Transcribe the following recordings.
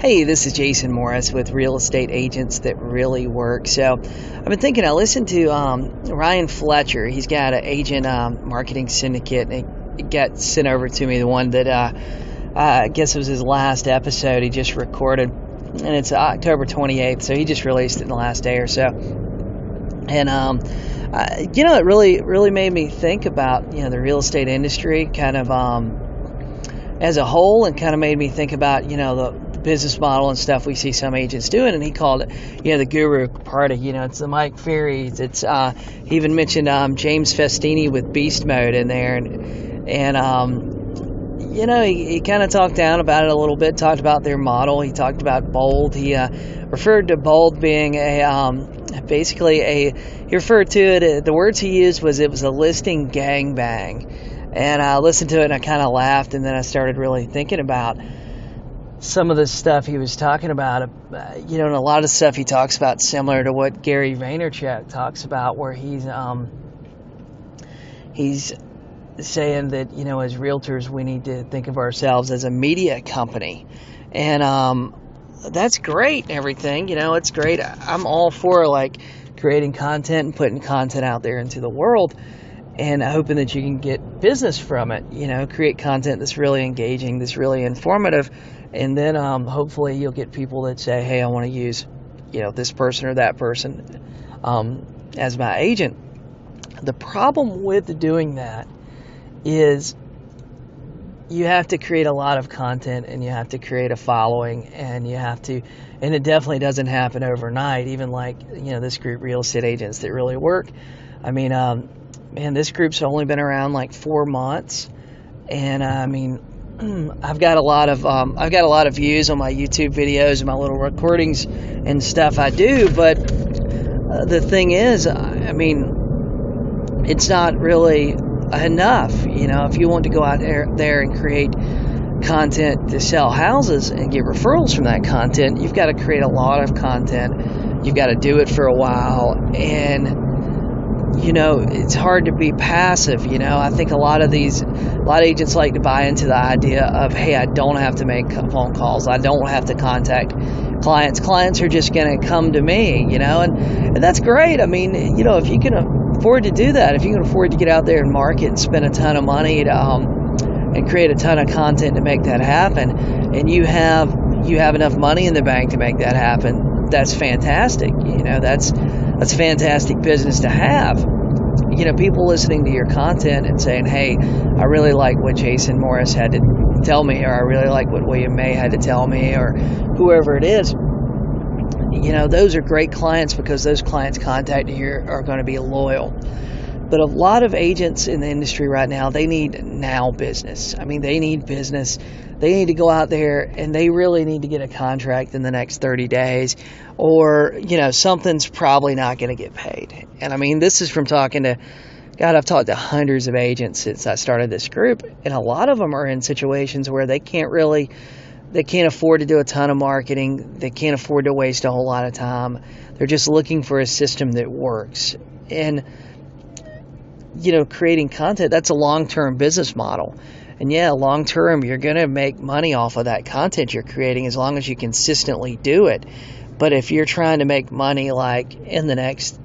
Hey, this is Jason Morris with Real Estate Agents That Really Work. So I've been thinking, I listened to Ryan Fletcher. He's got an agent marketing syndicate, and it got sent over to me, the one that I guess it was his last episode he just recorded. And it's October 28th, so he just released it in the last day or so. And, it really made me think about, the real estate industry kind of as a whole, and kind of made me think about, the business model and stuff we see some agents doing. And he called it, the guru party. It's the Mike Ferry. It's he even mentioned James Festini with Beast Mode in there, and he kind of talked down about it a little bit, talked about their model. He talked about Bold. He referred to Bold being he referred to it, the words he used was, it was a listing gangbang. And I listened to it and I kind of laughed, and then I started really thinking about some of the stuff he was talking about, and a lot of stuff he talks about similar to what Gary Vaynerchuck talks about, where he's saying that, as realtors, we need to think of ourselves as a media company. And that's great and everything, it's great. I'm all for creating content and putting content out there into the world, and hoping that you can get business from it, create content that's really engaging, that's really informative. And then hopefully you'll get people that say, hey, I want to use, this person or that person as my agent. The problem with doing that is you have to create a lot of content, and you have to create a following, and it definitely doesn't happen overnight. Even this group, Real Estate Agents That Really Work. I mean, this group's only been around 4 months, and I've got a lot of views on my YouTube videos and my little recordings and stuff I do, but the thing is, it's not really enough. If you want to go out there and create content to sell houses and get referrals from that content, you've got to create a lot of content. You've got to do it for a while, and it's hard to be passive. I think a lot of agents like to buy into the idea of, hey, I don't have to make phone calls. I don't have to contact clients. Clients are just going to come to me, and that's great. If you can afford to do that, if you can afford to get out there and market and spend a ton of money to, and create a ton of content to make that happen, and you have enough money in the bank to make that happen, that's fantastic. That's fantastic business to have. People listening to your content and saying, hey, I really like what Jason Morris had to tell me, or I really like what William May had to tell me, or whoever it is. Those are great clients, because those clients contacting you are going to be loyal. But a lot of agents in the industry right now, they need now business. They need business. They need to go out there, and they really need to get a contract in the next 30 days, or, something's probably not going to get paid. And this is from talking to, I've talked to hundreds of agents since I started this group, and a lot of them are in situations where they can't afford to do a ton of marketing. They can't afford to waste a whole lot of time. They're just looking for a system that works. And, creating content, that's a long-term business model. And long-term, you're going to make money off of that content you're creating as long as you consistently do it. But if you're trying to make money in the next,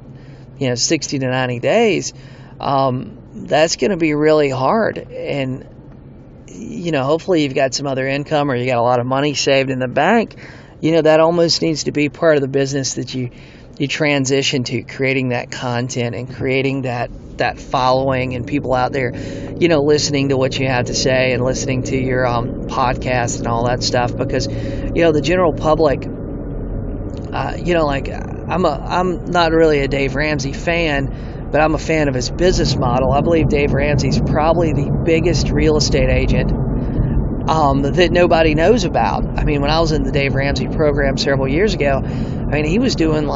60 to 90 days, that's going to be really hard. And, hopefully you've got some other income, or you got a lot of money saved in the bank. That almost needs to be part of the business that you transition to, creating that content and creating that following, and people out there, listening to what you have to say and listening to your podcast and all that stuff. Because, the general public, I'm not really a Dave Ramsey fan, but I'm a fan of his business model. I believe Dave Ramsey's probably the biggest real estate agent that nobody knows about. When I was in the Dave Ramsey program several years ago, he was doing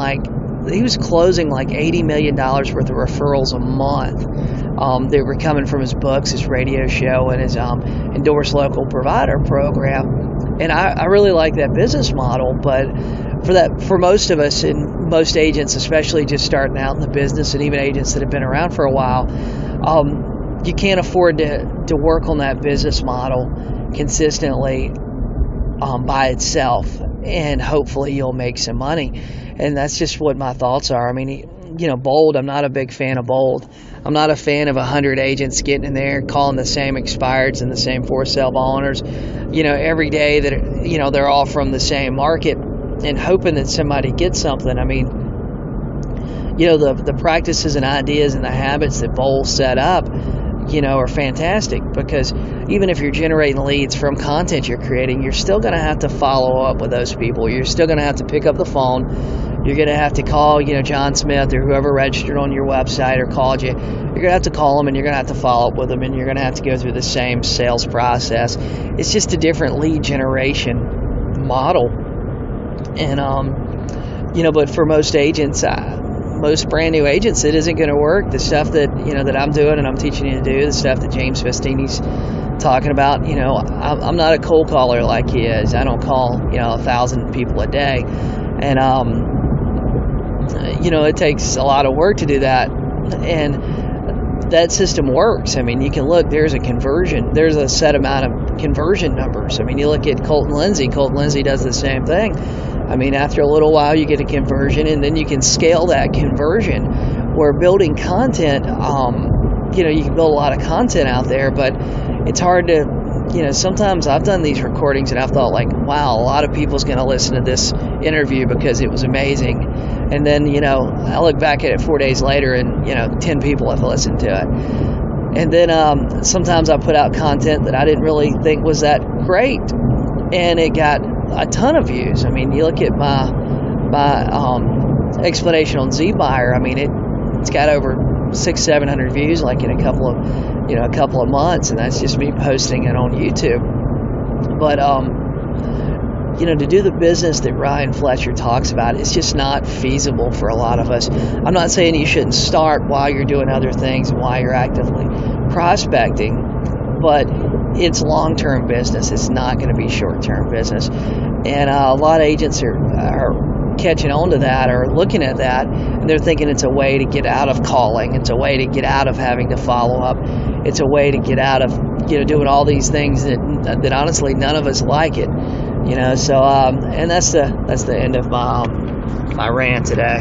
he was closing $80 million worth of referrals a month. They were coming from his books, his radio show, and his endorsed local provider program. And I really like that business model. But for most of us, and most agents, especially just starting out in the business, and even agents that have been around for a while, you can't afford to work on that business model consistently by itself. and hopefully you'll make some money. And that's just what my thoughts are. I mean, bold, I'm not a big fan of bold. I'm not a fan of 100 agents getting in there calling the same expireds and the same for sale by owners, every day that, they're all from the same market and hoping that somebody gets something. I mean, the practices and ideas and the habits that bold set up, are fantastic, because even if you're generating leads from content you're creating, you're still going to have to follow up with those people. You're still going to have to pick up the phone. You're going to have to call, John Smith or whoever registered on your website or called you. You're going to have to call them, and you're going to have to follow up with them, and you're going to have to go through the same sales process. It's just a different lead generation model. And, but for most agents, most brand new agents, it isn't going to work. The stuff that that I'm doing and I'm teaching you to do, the stuff that James Festini's talking about, I'm not a cold caller like he is. I don't call 1,000 people a day, and it takes a lot of work to do that, and that system works. I mean, you can look. There's a set amount of conversion numbers. I mean, you look at Colton Lindsay. Colton Lindsay does the same thing. I mean, after a little while, you get a conversion, and then you can scale that conversion. Where building content, you can build a lot of content out there, but it's hard to, sometimes I've done these recordings and I've thought like, wow, a lot of people's going to listen to this interview because it was amazing. And then, I look back at it 4 days later and, 10 people have listened to it. And then sometimes I put out content that I didn't really think was that great, and it got a ton of views. I mean, you look at my explanation on Z-Buyer. I mean, it's got over 600-700 views like in a couple of months, and that's just me posting it on YouTube. But to do the business that Ryan Fletcher talks about, it's just not feasible for a lot of us. I'm not saying you shouldn't start while you're doing other things and while you're actively prospecting, but it's long-term business. It's not going to be short-term business. And a lot of agents are catching on to that or looking at that, and they're thinking it's a way to get out of calling. It's a way to get out of having to follow up. It's a way to get out of doing all these things that honestly none of us like it. So and that's the end of my rant today.